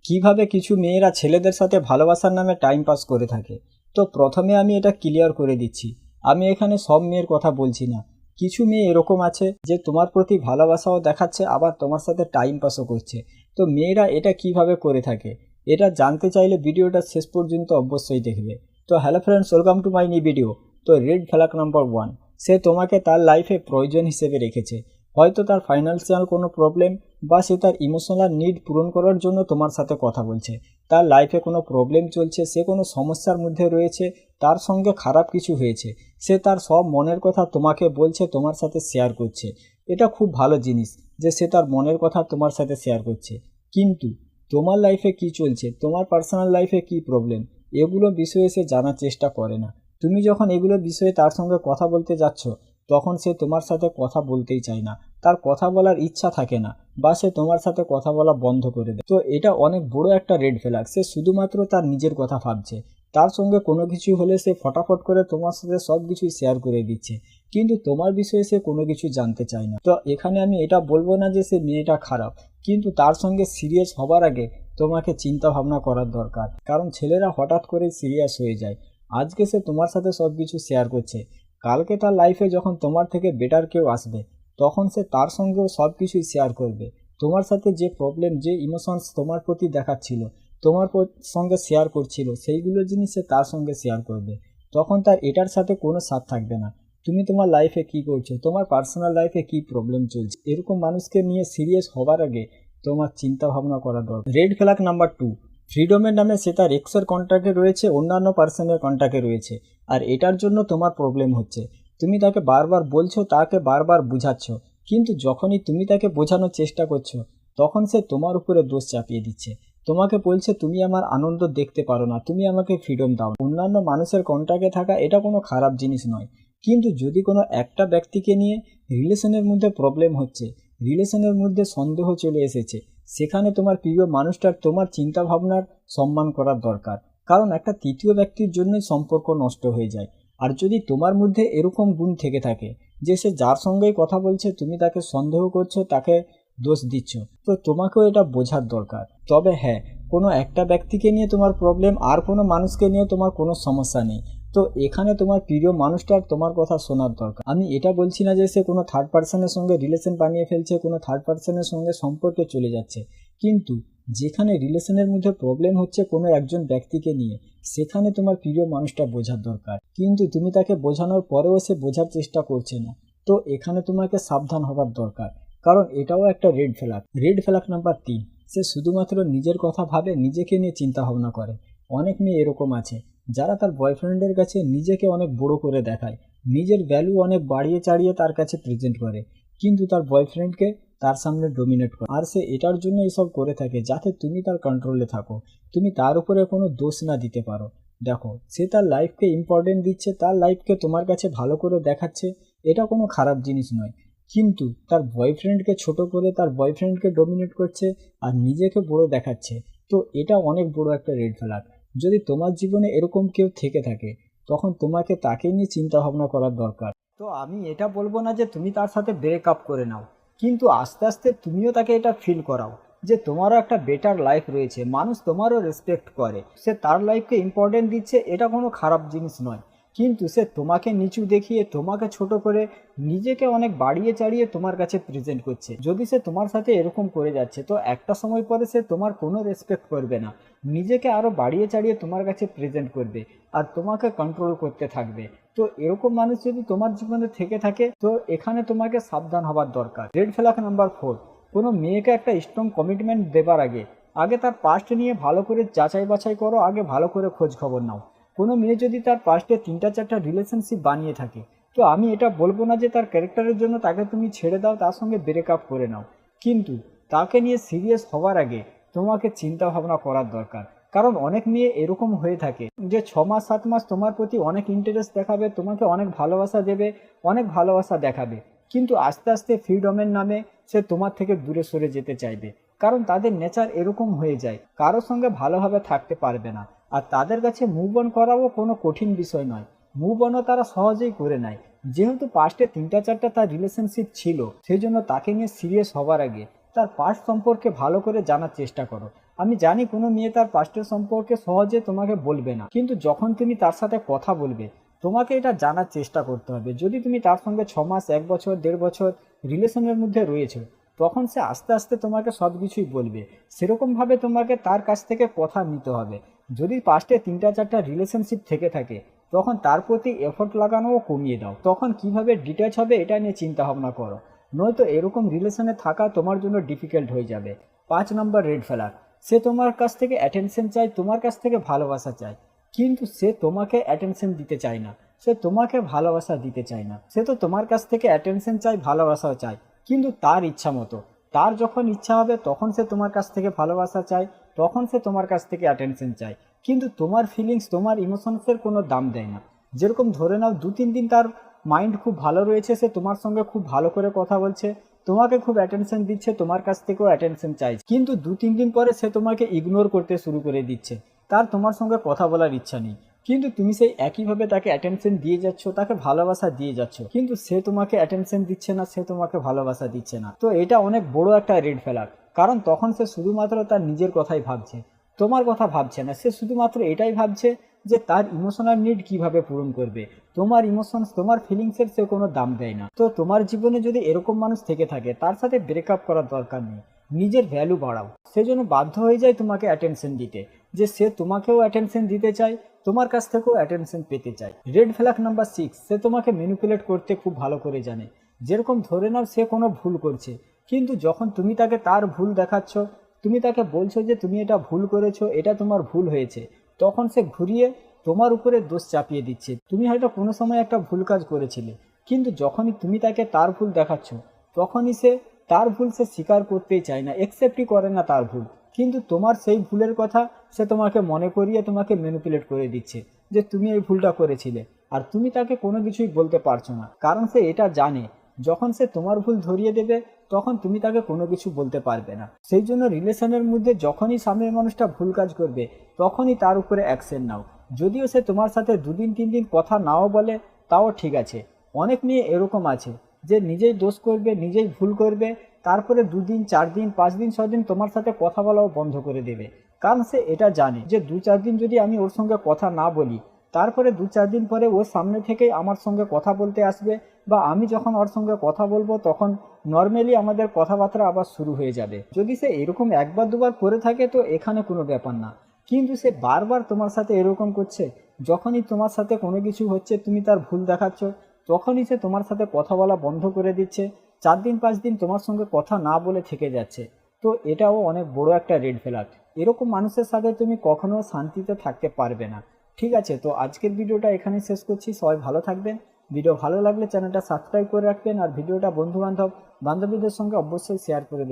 কিভাবে কিছু মেয়েরা ছেলেদের সাথে ভালোবাসার নামে টাইম পাস করে থাকে। তো প্রথমে আমি এটা ক্লিয়ার করে দিচ্ছি, আমি এখানে সব মেয়ের কথা বলছি না। কিছু মেয়ে এরকম আছে যে তোমার প্রতি ভালোবাসাও দেখাচ্ছে, আবার তোমার সাথে টাইম পাসও করছে। তো মেয়েরা এটা কিভাবে করে থাকে এটা জানতে চাইলে ভিডিওটা শেষ পর্যন্ত অবশ্যই দেখবে। তো hello friends, welcome to my new video. তো রেড ফ্ল্যাগ নাম্বার 1, সে তোমাকে তার লাইফে প্রয়োজন হিসেবে রেখেছে। হয়তো তার ফাইন্যান্সিয়াল কোনো প্রবলেম বা সে তার ইমোশনাল নিড পূরণ করার জন্য তোমার সাথে কথা বলছে। তার লাইফে কোনো প্রবলেম চলছে, সে কোনো সমস্যার মধ্যে রয়েছে, তার সঙ্গে খারাপ কিছু হয়েছে, সে তার সব মনের কথা তোমাকে বলছে, তোমার সাথে শেয়ার করছে। এটা খুব ভালো জিনিস যে সে তার মনের কথা তোমার সাথে শেয়ার করছে। কিন্তু তোমার লাইফে কি চলছে, তোমার পার্সোনাল লাইফে কি প্রবলেম, এগুলো বিষয়ে সে জানার চেষ্টা করে না। তুমি যখন এগুলো বিষয়ে তার সঙ্গে কথা বলতে যাচ্ছ, তখন সে তোমার সাথে কথা বলতেই চায় না, তার কথা বলার ইচ্ছা থাকে না, বা সে তোমার সাথে কথা বলা বন্ধ করে দেয়। তো এটা অনেক বড় একটা রেড ফ্ল্যাগ। সে শুধুমাত্র তার নিজের কথা ভাবছে, তার সঙ্গে কোনো কিছু হলে সে ফটাফট করে তোমার সাথে সব কিছুই শেয়ার করে দিচ্ছে, কিন্তু তোমার বিষয়ে সে কোনো কিছু জানতে চায় না। তো এখানে আমি এটা বলবো না যে সে মেয়েটা খারাপ, কিন্তু তার সঙ্গে সিরিয়াস হবার আগে তোমাকে চিন্তা ভাবনা করার দরকার। কারণ ছেলেরা হঠাৎ করে সিরিয়াস হয়ে যায়। আজকে সে তোমার সাথে সব কিছু শেয়ার করছে, কালকে তার লাইফে যখন তোমার থেকে বেটার কেউ আসবে, তখন সে তার সঙ্গেও সব কিছুই শেয়ার করবে। তোমার সাথে যে প্রবলেম, যে ইমোশনস তোমার প্রতি দেখাচ্ছিল, তোমার সঙ্গে শেয়ার করছিল, সেইগুলো জিনিস সে তার সঙ্গে শেয়ার করবে। তখন তার এটার সাথে কোনো সাথ থাকবে না তুমি তোমার লাইফে কি করছো, তোমার পার্সোনাল লাইফে কি প্রবলেম চলছে। এরকম মানুষকে নিয়ে সিরিয়াস হবার আগে তোমার চিন্তা ভাবনা করা দরকার। রেড ফ্ল্যাগ নাম্বার 2, ফ্রিডমের নামে সে তার এক্সের কন্ট্যাক্টে রয়েছে, অন্যান্য পার্সনের কন্ট্যাক্টে রয়েছে, আর এটার জন্য তোমার প্রবলেম হচ্ছে। তুমি তাকে বারবার বলছো, তাকে বারবার বুঝাচ্ছ, কিন্তু যখনই তুমি তাকে বোঝানোর চেষ্টা করছো, তখন সে তোমার উপরে দোষ চাপিয়ে দিচ্ছে। তোমাকে বলছে তুমি আমার আনন্দ দেখতে পারো না, তুমি আমাকে ফ্রিডম দাও। অন্যান্য মানুষের কন্ট্যাক্টে থাকা এটা কোনো খারাপ জিনিস নয়, কিন্তু যদি কোনো একটা ব্যক্তিকে নিয়ে রিলেশনের মধ্যে প্রবলেম হচ্ছে, রিলেশনের মধ্যে সন্দেহ চলে এসেছে, সেখানে তোমার প্রিয় মানুষটার তোমার চিন্তা ভাবনার সম্মান করার দরকার। কারণ একটা তৃতীয় ব্যক্তির জন্যই সম্পর্ক নষ্ট হয়ে যায়। আর যদি তোমার মধ্যে এরকম গুণ থেকে থাকে যে সে যার সঙ্গেই কথা বলছে তুমি তাকে সন্দেহ করছো, তাকে দোষ দিচ্ছ, তো তোমাকেও এটা বোঝার দরকার। তবে হ্যাঁ, কোনো একটা ব্যক্তিকে নিয়ে তোমার প্রবলেম, আর কোনো মানুষকে নিয়ে তোমার কোনো সমস্যা নেই, তো এখানে তোমার প্রিয় মানুষটার তোমার কথা শোনার দরকার। আমি এটা বলছি না যে সে কোনো থার্ড পার্সনের সঙ্গে রিলেশন বানিয়ে ফেলছে, কোনো থার্ড পার্সনের সঙ্গে সম্পর্কে চলে যাচ্ছে, কিন্তু যেখানে রিলেশনের মধ্যে প্রবলেম হচ্ছে কোনো একজন ব্যক্তিকে নিয়ে, সেখানে তোমার প্রিয় মানুষটা বোঝার দরকার। কিন্তু তুমি তাকে বোঝানোর পরেও সে বোঝার চেষ্টা করছে না, তো এখানে তোমাকে সাবধান হবার দরকার, কারণ এটাও একটা red flag. Red flag number 3, সে শুধুমাত্র নিজের কথা ভাবে, নিজেকে নিয়ে চিন্তা ভাবনা করে। অনেক মেয়ে এরকম আছে যারা তার বয়ফ্রেন্ডের কাছে নিজেকে অনেক বড় করে দেখায়, নিজের ভ্যালু অনেক বাড়িয়ে চাড়িয়ে তার কাছে প্রেজেন্ট করে, কিন্তু তার বয়ফ্রেন্ডকে তার সামনে ডোমিনেট করে। আর সে এটার জন্য এসব করে থাকে যাতে তুমি তার কন্ট্রোলে থাকো, তুমি তার উপরে কোনো দোষ না দিতে পারো। দেখো, সে তার লাইফকে ইম্পর্টেন্ট দিচ্ছে, তার লাইফকে তোমার কাছে ভালো করে দেখাচ্ছে, এটা কোনো খারাপ জিনিস নয়, কিন্তু তার বয়ফ্রেন্ডকে ছোট করে, তার বয়ফ্রেন্ডকে ডোমিনেট করছে আর নিজেকে বড় দেখাচ্ছে, তো এটা অনেক বড় একটা রেড ফ্ল্যাগ। যদি তোমার জীবনে এরকম কেউ থেকে থাকে, তখন তোমাকে তাকে নিয়ে চিন্তা ভাবনা করার দরকার। তো আমি এটা বলবো না যে তুমি তার সাথে ব্রেকআপ করে নাও, কিন্তু আস্তে আস্তে তুমিও তাকে এটা ফিল করাও যে তোমারও একটা বেটার লাইফ রয়েছে, মানুষ তোমারও রেসপেক্ট করে, সে তার লাইফকে ইম্পর্টেন্ট দিচ্ছে, এটা কোনো খারাপ জিনিস নয়। কিন্তু সে তোমাকে নিচু দেখিয়ে, তোমাকে ছোট করে, নিজেকে অনেক বাড়িয়ে চাড়িয়ে তোমার কাছে প্রেজেন্ট করছে। যদি সে তোমার সাথে এরকম করে যাচ্ছে, তো একটা সময় পরে সে তোমার কোনো রেসপেক্ট করবে না, নিজেকে আরও বাড়িয়ে চাড়িয়ে তোমার কাছে প্রেজেন্ট করবে আর তোমাকে কন্ট্রোল করতে থাকবে। তো এরকম মানুষ যদি তোমার জীবনে থেকে থাকে, তো এখানে তোমাকে সাবধান হবার দরকার। রেড ফ্ল্যাগ নাম্বার 4, কোনো মেয়েকে একটা স্ট্রং কমিটমেন্ট দেবার আগে আগে তার পাস্ট নিয়ে ভালো করে যাচাই বাছাই করো, আগে ভালো করে খোঁজ খবর নাও। কোনো মেয়ে যদি তার পাস্টে 3টা 4টা রিলেশনশিপ বানিয়ে থাকে, তো আমি এটা বলবো না যে তার ক্যারেক্টারের জন্য তাকে তুমি ছেড়ে দাও, তার সঙ্গে ব্রেকআপ করে নাও, কিন্তু তাকে নিয়ে সিরিয়াস হওয়ার আগে তোমাকে চিন্তা ভাবনা করার দরকার। কারণ অনেক মেয়ে এরকম হয়ে থাকে যে 6 মাস 7 মাস তোমার প্রতি অনেক ইন্টারেস্ট দেখাবে, তোমাকে অনেক ভালোবাসা দেবে, অনেক ভালোবাসা দেখাবে, কিন্তু আস্তে আস্তে ফ্রিডমের নামে সে তোমার থেকে দূরে সরে যেতে চাইবে। কারণ তাদের নেচার এরকম হয়ে যায়, কারোর সঙ্গে ভালোভাবে থাকতে পারবে না। আর তাদের কাছে মুভ অন করাও কোনো কঠিন বিষয় নয়, মুভ অনও তারা সহজেই করে নেয়। যেহেতু পাস্টে 3টা 4টা তার রিলেশনশিপ ছিল, সেই জন্য তাকে নিয়ে সিরিয়াস হবার আগে তার পাস্ট সম্পর্কে ভালো করে জানার চেষ্টা করো। আমি জানি কোনো মেয়ে তার পাস্টের সম্পর্কে সহজে তোমাকে বলবে না, কিন্তু যখন তুমি তার সাথে কথা বলবে তোমাকে এটা জানার চেষ্টা করতে হবে। যদি তুমি তার সঙ্গে 6 মাস, 1 বছর, 1.5 বছর রিলেশনের মধ্যে রয়েছো, তখন সে আস্তে আস্তে তোমাকে সব কিছুই বলবে। সেরকমভাবে তোমাকে তার কাছ থেকে কথা নিতে হবে। যদি পাস্টে 3টা 4টা রিলেশনশিপ থেকে থাকে, তখন তার প্রতি এফোর্ট লাগানোও কমিয়ে দাও। তখন কিভাবে ডিট্যাচ হবে এটা নিয়ে চিন্তা ভাবনা করো, নয়তো এরকম রিলেশনে থাকা তোমার জন্য ডিফিকাল্ট হয়ে যাবে। 5 নম্বর রেড ফ্ল্যাগ, সে তোমার কাছ থেকে অ্যাটেনশন চায়, তোমার কাছ থেকে ভালোবাসা চায়, কিন্তু সে তোমাকে অ্যাটেনশন দিতে চায় না, সে তোমাকে ভালোবাসা দিতে চায় না। সে তো তোমার কাছ থেকে অ্যাটেনশন চায়, ভালোবাসাও চায়, কিন্তু তার ইচ্ছা মতো। তার যখন ইচ্ছা হবে তখন সে তোমার কাছ থেকে ভালোবাসা চায়, তখন সে তোমার কাছ থেকে অ্যাটেনশন চায়, কিন্তু তোমার ফিলিংস, তোমার ইমোশনসের কোনো দাম দেয় না। যেরকম ধরে নাও 2-3 দিন তার মাইন্ড খুব ভালো রয়েছে, সে তোমার সঙ্গে খুব ভালো করে কথা বলছে, তোমাকে খুব অ্যাটেনশন দিচ্ছে, তোমার কাছ থেকেও অ্যাটেনশন চাইছে, কিন্তু 2-3 দিন পরে সে তোমাকে ইগনোর করতে শুরু করে দিচ্ছে, তার তোমার সঙ্গে কথা বলার ইচ্ছা নেই। কিন্তু তুমি সেই একইভাবে তাকে অ্যাটেনশন দিয়ে যাচ্ছ, তাকে ভালোবাসা দিয়ে যাচ্ছ, কিন্তু সে তোমাকে অ্যাটেনশন দিচ্ছে না, সে তোমাকে ভালোবাসা দিচ্ছে না। তো এটা অনেক বড় একটা রেড ফ্ল্যাগ, কারণ তখন সে শুধুমাত্র তার নিজের কথাই ভাবছে, তোমার কথা ভাবছে না। সে শুধুমাত্র এটাই ভাবছে যে তার ইমোশনাল নিড কিভাবে পূরণ করবে। তোমার ইমোশনস, তোমার ফিলিংসের সে কোনো দাম দেয় না। তো তোমার জীবনে যদি এরকম মানুষ থেকে থাকে, তার সাথে ব্রেকআপ করার দরকার নেই, নিজের ভ্যালু বাড়াও। সেজন্য বাধ্য হয়ে যায় তোমাকে অ্যাটেনশন দিতে, যে সে তোমাকেও অ্যাটেনশন দিতে চায়, তোমার কাছ থেকেও অ্যাটেনশন পেতে চায়। রেড ফ্ল্যাগ নাম্বার 6, সে তোমাকে ম্যানিপুলেট করতে খুব ভালো করে জানে। যেরকম ধরে নাও সে কোনো ভুল করছে, কিন্তু যখন তুমি তাকে তার ভুল দেখাচ্ছ, তুমি তাকে বলছো যে তুমি এটা ভুল করেছো, এটা তোমার ভুল হয়েছে, তখন সে ঘুরিয়ে তোমার উপরে দোষ চাপিয়ে দিচ্ছে। তুমি হয়তো কোনো সময় একটা ভুল কাজ করেছিলে, কিন্তু যখনই তুমি তাকে তার ভুল দেখাচ্ছ, তখনই সে তার ভুল সে স্বীকার করতেই চায় না, অ্যাকসেপ্টই করে না তার ভুল। কিন্তু তোমার সেই ভুলের কথা সে তোমাকে মনে করিয়ে তোমাকে ম্যানিপুলেট করে দিচ্ছে যে তুমি এই ভুলটা করেছিলে, আর তুমি তাকে কোনো কিছুই বলতে পারছো না, কারণ সে এটা জানে যখন সে তোমার ভুল ধরিয়ে দেবে তখন তুমি তাকে কোনো কিছু বলতে পারবে না। সেই জন্য রিলেশনের মধ্যে যখনই সামনের মানুষটা ভুল কাজ করবে, তখনই তার উপরে অ্যাকশন নাও। যদিও সে তোমার সাথে 2 দিন 3 দিন কথা নাও বলে, তাও ঠিক আছে। অনেক মেয়ে এরকম আছে যে নিজেই দোষ করবে, নিজেই ভুল করবে, তারপরে 2 দিন 4 দিন 5 দিন 6 দিন তোমার সাথে কথা বলাও বন্ধ করে দেবে, কারণ সে এটা জানে যে 2-4 দিন যদি আমি ওর সঙ্গে কথা না বলি, তারপরে 2-4 দিন পরে ওর সামনে থেকেই আমার সঙ্গে কথা বলতে আসবে, বা আমি যখন ওর সঙ্গে কথা বলবো তখন নর্মালি আমাদের কথাবার্তা আবার শুরু হয়ে যাবে। যদি সে এরকম 1বার 2বার করে থাকে তো এখানে কোনো ব্যাপার না, কিন্তু সে বারবার তোমার সাথে এরকম করছে, যখনই তোমার সাথে কোনো কিছু হচ্ছে, তুমি তার ভুল দেখাচ্ছ, তখনই সে তোমার সাথে কথা বলা বন্ধ করে দিচ্ছে, 4 দিন 5 দিন তোমার সঙ্গে কথা না বলে থেকে যাচ্ছে। তো এটাও অনেক বড় একটা রেড ফ্ল্যাগ। এরকম মানুষের সাথে তুমি কখনো শান্তিতে থাকতে পারবে না। ঠিক আছে, তো আজকের ভিডিওটা এখানে শেষ করছি। সবাই ভালো থাকবেন। ভিডিও ভালো লাগলে চ্যানেলটা সাবস্ক্রাইব করে রাখবেন, আর ভিডিওটা বন্ধু বান্ধবীদের সঙ্গে অবশ্যই শেয়ার করে দেবেন।